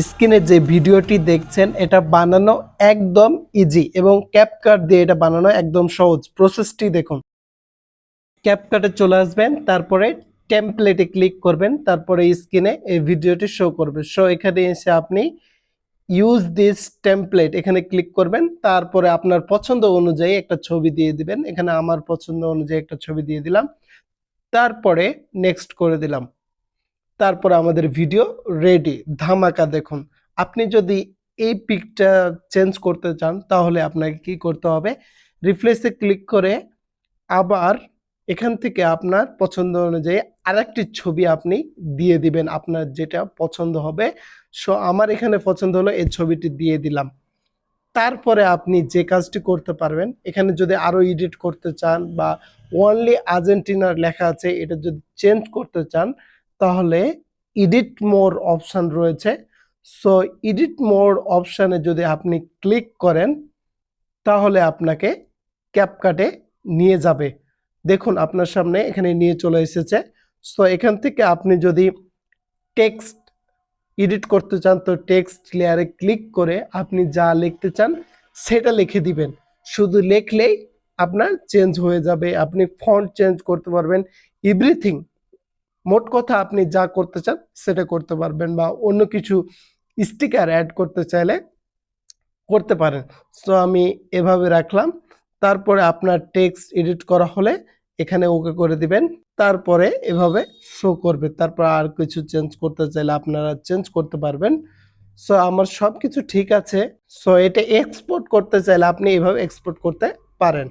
স্ক্রিনে যে ভিডিওটি দেখছেন এটা বানানো একদম ইজি এবং ক্যাপকাট দিয়ে এটা বানানো একদম সহজ। প্রসেসটি দেখুন। ক্যাপকাটে চলে আসবেন, তারপরে টেমপ্লেটে ক্লিক করবেন, তারপরে স্ক্রিনে এই ভিডিওটি শো করবে। সো এখানে এসে আপনি ইউজ দিস টেমপ্লেট এখানে ক্লিক করবেন, তারপরে আপনার পছন্দ অনুযায়ী একটা ছবি দিয়ে দিবেন। এখানে আমার পছন্দ অনুযায়ী একটা ছবি দিয়ে দিলাম, তারপরে নেক্সট করে দিলাম। তারপরে আমাদের ভিডিও রেডি, ধামাকা। দেখুন, আপনি যদি এই পিকটা চেঞ্জ করতে চান তাহলে আপনাকে কি করতে হবে, রিফ্রেশে ক্লিক করে আবার এখান থেকে আপনার পছন্দ অনুযায়ী আরেকটি ছবি আপনি দিয়ে দিবেন, আপনার যেটা পছন্দ হবে। সো আমার এখানে পছন্দ হলো, এই ছবিটি দিয়ে দিলাম। তারপরে আপনি যে কাজটি করতে পারবেন, এখানে যদি আরো এডিট করতে চান বা অনলি আর্জেন্টিনার লেখা আছে এটা যদি চেঞ্জ করতে চান তাহলে এডিট মোর অপশন রয়েছে। সো এডিট মোর অপশানে যদি আপনি ক্লিক করেন তাহলে আপনাকে ক্যাপকাটে নিয়ে যাবে। দেখুন আপনার সামনে এখানে নিয়ে চলে এসেছে। সো এখান থেকে আপনি যদি টেক্সট এডিট করতে চান তো টেক্সট লেয়ারে ক্লিক করে আপনি যা লিখতে চান সেটা লিখে দিবেন। শুধু লিখলেই আপনার চেঞ্জ হয়ে যাবে, আপনি ফন্ট চেঞ্জ করতে পারবেন, এভরিথিং। মোট কথা আপনি যা করতে চান সেটা করতে পারবেন, বা অন্য কিছু স্টিকার অ্যাড করতে চাইলে করতে পারেন। সো আমি এভাবে রাখলাম। তারপরে আপনার টেক্সট এডিট করা হলে এখানে ওকে করে দিবেন, তারপরে এভাবে শো করবে। তারপর আর কিছু চেঞ্জ করতে চাইলে আপনারা চেঞ্জ করতে পারবেন। সো আমার সব কিছু ঠিক আছে। সো এটা এক্সপোর্ট করতে চাইলে আপনি এভাবে এক্সপোর্ট করতে পারেন।